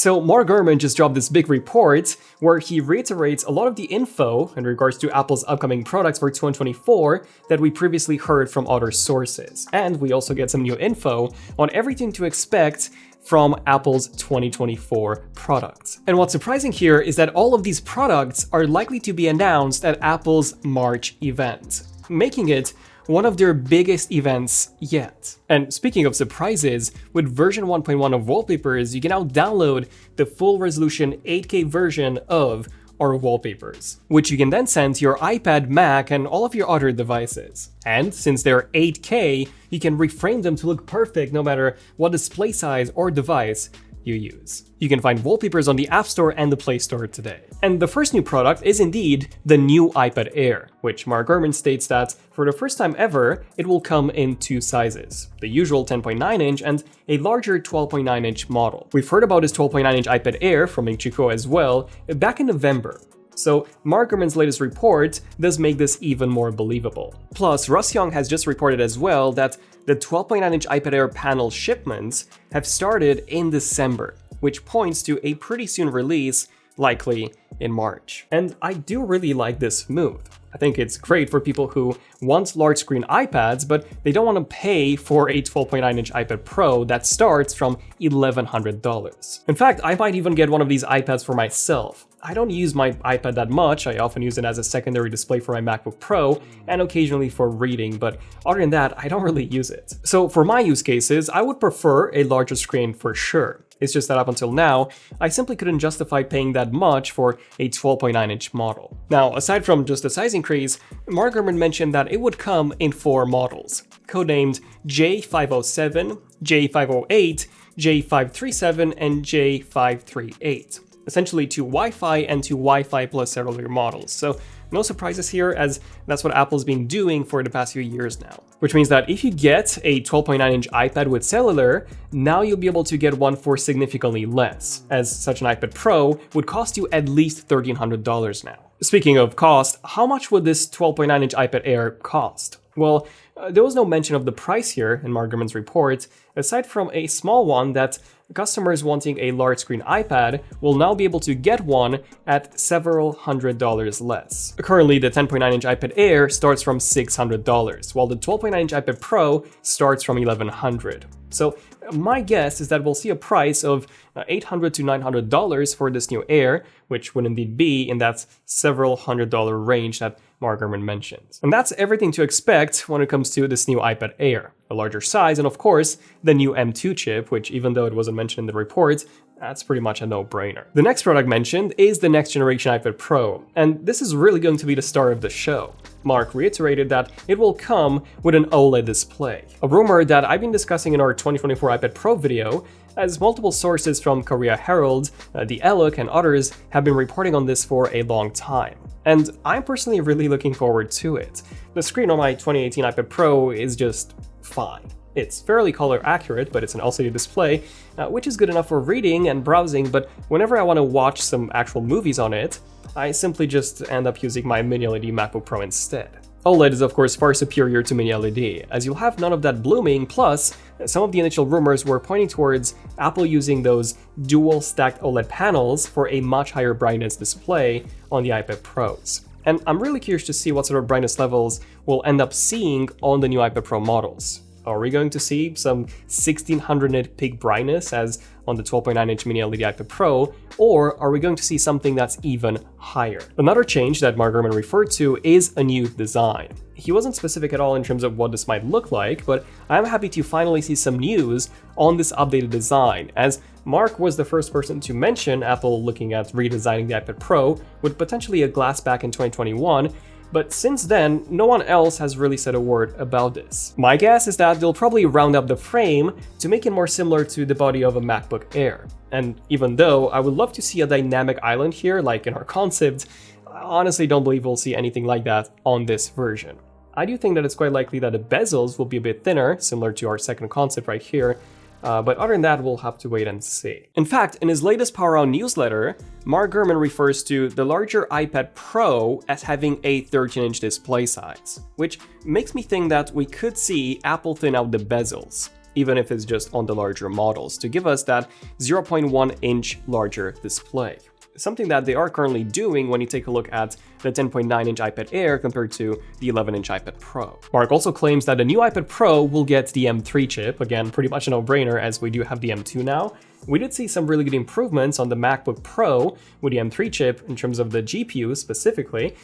So Mark Gurman just dropped this big report where he reiterates a lot of the info in regards to Apple's upcoming products for 2024 that we previously heard from other sources. And we also get some new info on everything to expect from Apple's 2024 products. And what's surprising here is that all of these products are likely to be announced at Apple's March event, making it one of their biggest events yet. And speaking of surprises, with version 1.1 of Wallpapers, you can now download the full resolution 8K version of our wallpapers, which you can then send to your iPad, Mac, and all of your other devices. And since they're 8K, you can reframe them to look perfect no matter what display size or device you use. You can find Wallpapers on the App Store and the Play Store today. And the first new product is indeed the new iPad Air, which Mark Gurman states that for the first time ever, it will come in two sizes, the usual 10.9-inch and a larger 12.9-inch model. We've heard about this 12.9-inch iPad Air from Ming Chi Kuo as well back in November. So Mark Gurman's latest report does make this even more believable. Plus, Russ Young has just reported as well that the 12.9-inch iPad Air panel shipments have started in December, which points to a pretty soon release, likely in March. And I do really like this move. I think it's great for people who want large screen iPads, but they don't want to pay for a 12.9-inch iPad Pro that starts from $1,100. In fact, I might even get one of these iPads for myself. I don't use my iPad that much. I often use it as a secondary display for my MacBook Pro and occasionally for reading, but other than that, I don't really use it. So for my use cases, I would prefer a larger screen for sure. It's just that up until now, I simply couldn't justify paying that much for a 12.9-inch model. Now, aside from just the size increase, Mark Gurman mentioned that it would come in 4 models, codenamed J507, J508, J537, and J538. Essentially 2 Wi-Fi and 2 Wi-Fi plus cellular models. So no surprises here, as that's what Apple's been doing for the past few years now. Which means that if you get a 12.9-inch iPad with cellular, now you'll be able to get one for significantly less, as such an iPad Pro would cost you at least $1,300 now. Speaking of cost, how much would this 12.9-inch iPad Air cost? Well, there was no mention of the price here in Mark Gurman's report, aside from a small one that customers wanting a large screen iPad will now be able to get one at several $100s less. Currently, the 10.9-inch iPad Air starts from $600, while the 12.9-inch iPad Pro starts from $1,100. So my guess is that we'll see a price of $800 to $900 for this new Air, which would indeed be in that several $100 range that Mark Gurman mentioned. And that's everything to expect when it comes to this new iPad Air. A larger size, and of course, the new M2 chip, which even though it wasn't mentioned in the report, that's pretty much a no-brainer. The next product mentioned is the next generation iPad Pro, and this is really going to be the star of the show. Mark reiterated that it will come with an OLED display, a rumor that I've been discussing in our 2024 iPad Pro video, as multiple sources from Korea Herald, The Look, and others have been reporting on this for a long time. And I'm personally really looking forward to it. The screen on my 2018 iPad Pro is just fine. It's fairly color accurate, but it's an LCD display, which is good enough for reading and browsing, but whenever I want to watch some actual movies on it, I simply just end up using my Mini LED MacBook Pro instead. OLED is of course far superior to Mini LED, as you'll have none of that blooming, plus some of the initial rumors were pointing towards Apple using those dual stacked OLED panels for a much higher brightness display on the iPad Pros. And I'm really curious to see what sort of brightness levels we'll end up seeing on the new iPad Pro models. Are we going to see some 1600 nit peak brightness as on the 12.9-inch Mini LED iPad Pro, or are we going to see something that's even higher? Another change that Mark Gurman referred to is a new design. He wasn't specific at all in terms of what this might look like, but I'm happy to finally see some news on this updated design, as Mark was the first person to mention Apple looking at redesigning the iPad Pro with potentially a glass back in 2021, but since then, no one else has really said a word about this. My guess is that they'll probably round up the frame to make it more similar to the body of a MacBook Air. And even though I would love to see a dynamic island here, like in our concept, I honestly don't believe we'll see anything like that on this version. I do think that it's quite likely that the bezels will be a bit thinner, similar to our second concept right here, but other than that, we'll have to wait and see. In fact, in his latest Power Hour newsletter, Mark Gurman refers to the larger iPad Pro as having a 13-inch display size, which makes me think that we could see Apple thin out the bezels. even if it's just on the larger models, to give us that 0.1 inch larger display. Something that they are currently doing when you take a look at the 10.9-inch iPad Air compared to the 11-inch iPad Pro. Mark also claims that the new iPad Pro will get the M3 chip, again, pretty much a no-brainer as we do have the M2 now. We did see some really good improvements on the MacBook Pro with the M3 chip in terms of the GPU specifically,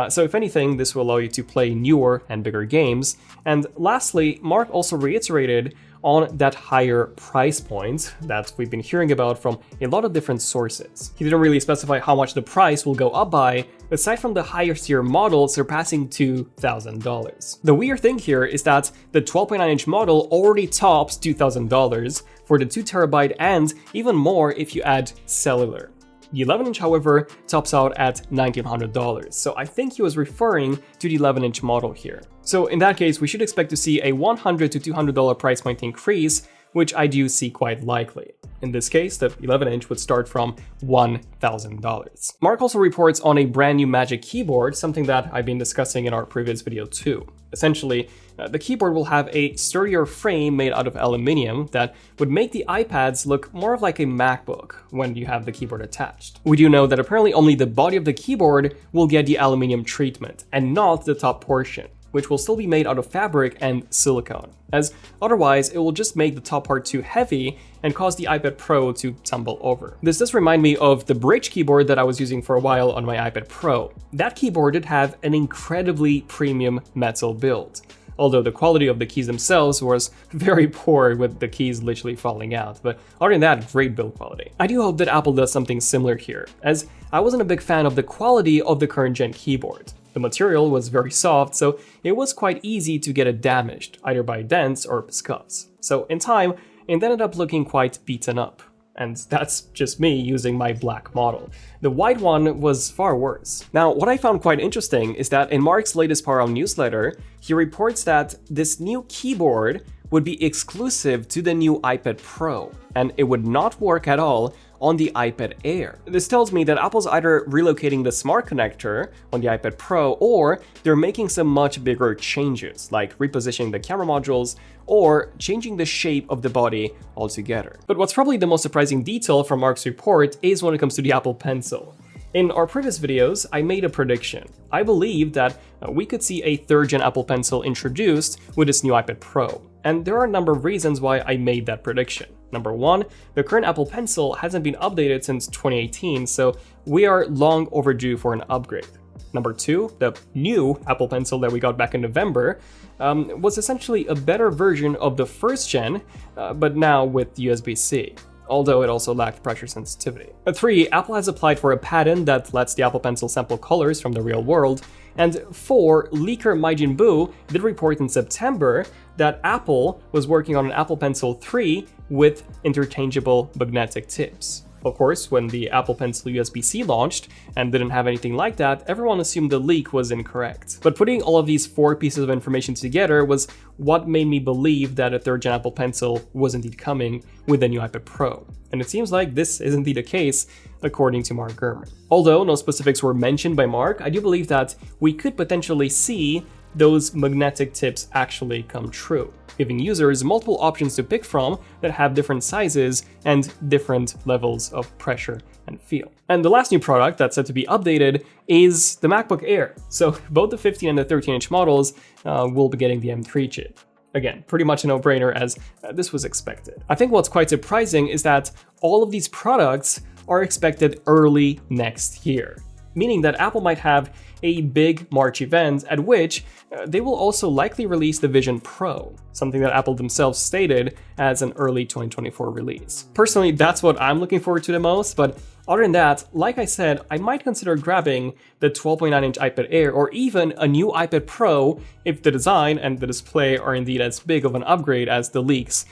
so if anything, this will allow you to play newer and bigger games. And lastly, Mark also reiterated on that higher price point that we've been hearing about from a lot of different sources. He didn't really specify how much the price will go up by, aside from the higher tier model surpassing $2,000. The weird thing here is that the 12.9-inch model already tops $2,000 for the 2TB and even more if you add cellular. The 11-inch, however, tops out at $1,900, so I think he was referring to the 11-inch model here. So in that case, we should expect to see a $100 to $200 price point increase, which I do see quite likely. In this case, the 11-inch would start from $1,000. Mark also reports on a brand new Magic Keyboard, something that I've been discussing in our previous video too. Essentially, the keyboard will have a sturdier frame made out of aluminum that would make the iPads look more of like a MacBook when you have the keyboard attached. We do know that apparently only the body of the keyboard will get the aluminum treatment and not the top portion, which will still be made out of fabric and silicone, as otherwise it will just make the top part too heavy and cause the iPad Pro to tumble over. This does remind me of the Bridge keyboard that I was using for a while on my iPad Pro. That keyboard did have an incredibly premium metal build, although the quality of the keys themselves was very poor with the keys literally falling out, but other than that, great build quality. I do hope that Apple does something similar here, as I wasn't a big fan of the quality of the current gen keyboard. The material was very soft, so it was quite easy to get it damaged, either by dents or scuffs. So in time, it ended up looking quite beaten up. And that's just me using my black model. The white one was far worse. Now, what I found quite interesting is that in Mark's latest Power Hour newsletter, he reports that this new keyboard would be exclusive to the new iPad Pro, and it would not work at all on the iPad Air. This tells me that Apple's either relocating the smart connector on the iPad Pro, or they're making some much bigger changes, like repositioning the camera modules or changing the shape of the body altogether. But what's probably the most surprising detail from Mark's report is when it comes to the Apple Pencil. In our previous videos, I made a prediction. I believe that we could see a third-gen Apple Pencil introduced with this new iPad Pro. And there are a number of reasons why I made that prediction. Number one, the current Apple Pencil hasn't been updated since 2018, so we are long overdue for an upgrade. Number two, the new Apple Pencil that we got back in November was essentially a better version of the first gen, but now with USB-C. Although it also lacked pressure sensitivity. 3, Apple has applied for a patent that lets the Apple Pencil sample colors from the real world. And 4, leaker Maijin Bu did report in September that Apple was working on an Apple Pencil 3 with interchangeable magnetic tips. Of course, when the Apple Pencil USB-C launched and didn't have anything like that, everyone assumed the leak was incorrect. But putting all of these 4 pieces of information together was what made me believe that a third-gen Apple Pencil was indeed coming with the new iPad Pro. And it seems like this is indeed the case, according to Mark Gurman. Although no specifics were mentioned by Mark, I do believe that we could potentially see those magnetic tips actually come true, giving users multiple options to pick from that have different sizes and different levels of pressure and feel. And the last new product that's set to be updated is the MacBook Air. So both the 15 and the 13-inch models will be getting the M3 chip. Again, pretty much a no-brainer as this was expected. I think what's quite surprising is that all of these products are expected early next year, meaning that Apple might have a big March event at which they will also likely release the Vision Pro, something that Apple themselves stated as an early 2024 release. Personally, that's what I'm looking forward to the most, but other than that, like I said, I might consider grabbing the 12.9-inch iPad Air or even a new iPad Pro if the design and the display are indeed as big of an upgrade as the leaks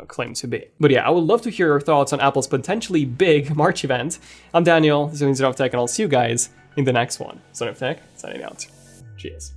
claim to be. But yeah, I would love to hear your thoughts on Apple's potentially big March event. I'm Daniel, this is Zone of Tech, and I'll see you guys in the next one. Zone of Tech, signing out. Cheers.